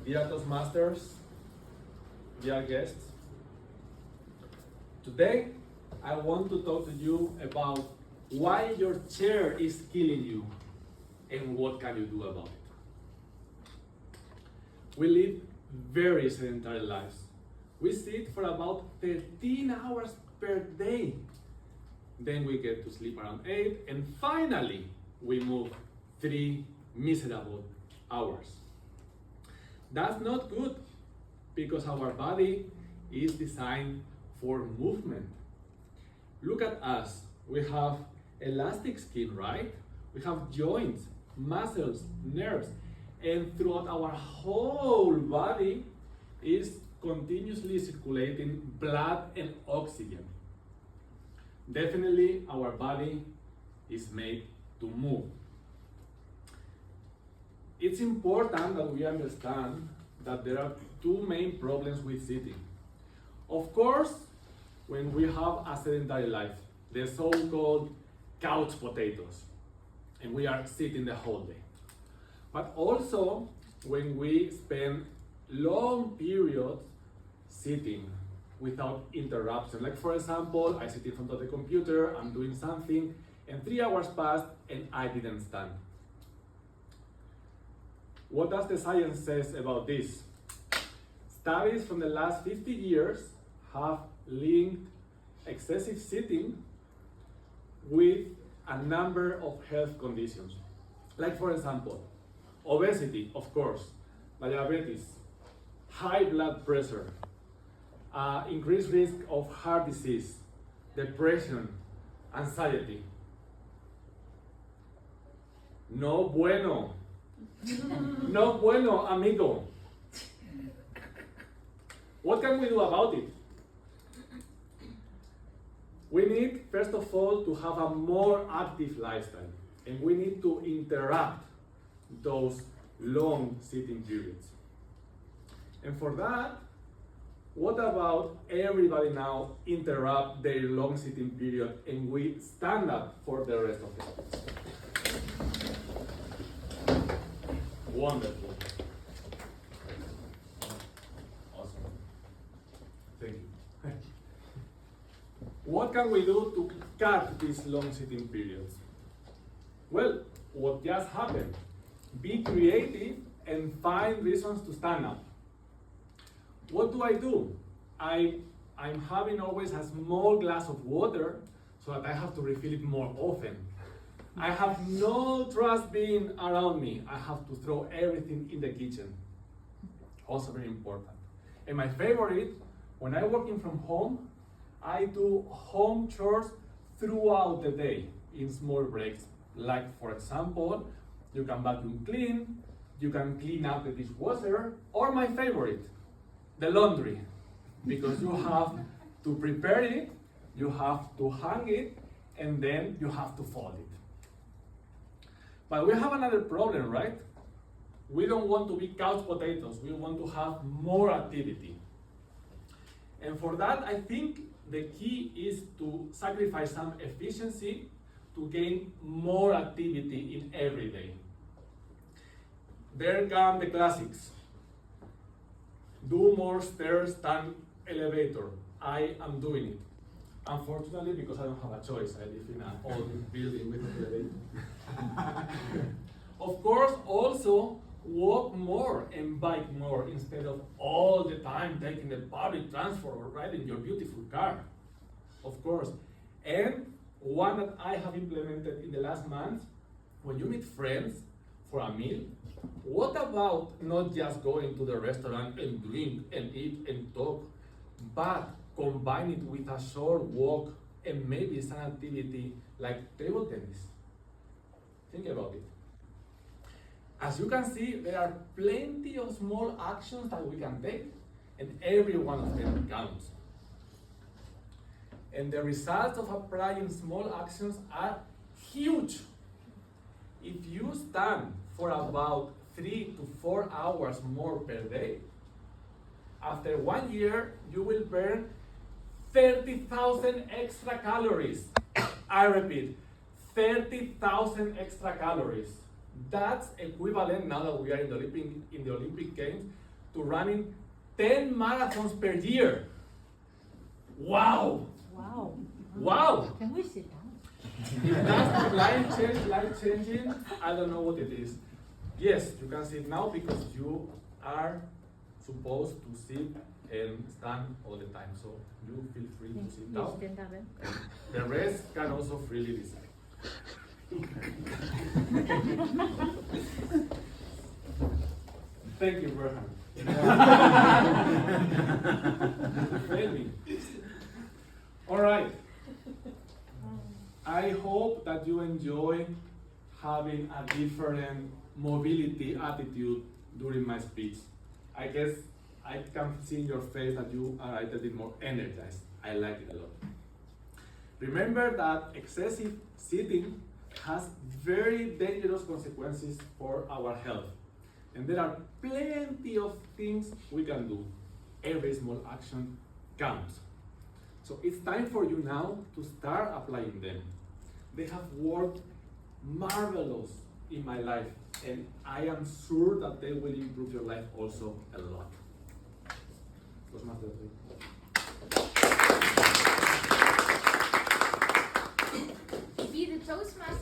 dear Toastmasters, dear guests. Today, I want to talk to you about why your chair is killing you and what can you do about it. We live very sedentary lives. We sit for about 13 hours per day. Then we get to sleep around 8, and finally, we move 3 miserable hours. That's not good because our body is designed for movement. Look at us. We have elastic skin, right? We have joints, muscles, nerves, and throughout our whole body is continuously circulating blood and oxygen. Definitely our body is made to move. It's important that we understand that there are 2 main problems with sitting. Of course, when we have a sedentary life, the so-called couch potatoes, and we are sitting the whole day. But also when we spend long periods sitting without interruption. Like for example, I sit in front of the computer, I'm doing something, and 3 hours passed and I didn't stand. What does the science says about this? Studies from the last 50 years have linked excessive sitting with a number of health conditions. Like for example, obesity, of course, diabetes, high blood pressure, increased risk of heart disease, depression, anxiety. No bueno. No bueno, amigo. What can we do about it? We need, first of all, to have a more active lifestyle, and we need to interrupt those long sitting periods. And for that, what about everybody now interrupt their long sitting period and we stand up for the rest of the class? Wonderful. Awesome. Thank you. What can we do to cut these long sitting periods? Well, what just happened? Be creative and find reasons to stand up. What do? I'm having always a small glass of water so that I have to refill it more often. I have no trash bin around me. I have to throw everything in the kitchen. Also very important. And my favorite, when I'm working from home, I do home chores throughout the day in small breaks. Like for example, you can vacuum clean, you can clean up the dishwasher, or my favorite, the laundry. Because you have to prepare it, you have to hang it, and then you have to fold it. But we have another problem, right? We don't want to be couch potatoes. We want to have more activity. And for that, I think the key is to sacrifice some efficiency to gain more activity in every day. There come the classics. Do more stairs than elevator. I am doing it. Unfortunately, because I don't have a choice. I live in an old building with an elevator. Of course, also walk more and bike more instead of all the time taking the public transport or riding your beautiful car. Of course. And one that I have implemented in the last month, when you meet friends for a meal, what about not just going to the restaurant and drink and eat and talk, but combine it with a short walk and maybe some activity like table tennis? Think about it. As you can see, there are plenty of small actions that we can take, and every one of them counts. And the results of applying small actions are huge. If you stand for about 3 to 4 hours more per day, after 1 year, you will burn 30,000 extra calories. I repeat, 30,000 extra calories. That's equivalent, now that we are in the Olympic Games, to running 10 marathons per year. Wow! Wow. Wow! Can we sit down? If that's life changing, I don't know what it is. Yes, you can sit now because you are supposed to sit and stand all the time. So you feel free to sit down. The rest can also freely decide. Thank you, Berhan. All right. I hope that you enjoy having a different mobility attitude during my speech. I guess I can see in your face that you are a little bit more energized. I like it a lot. Remember that excessive sitting has very dangerous consequences for our health. And there are plenty of things we can do. Every small action counts. So it's time for you now to start applying them. They have worked marvelous in my life, and I am sure that they will improve your life also a lot. Toastmasters.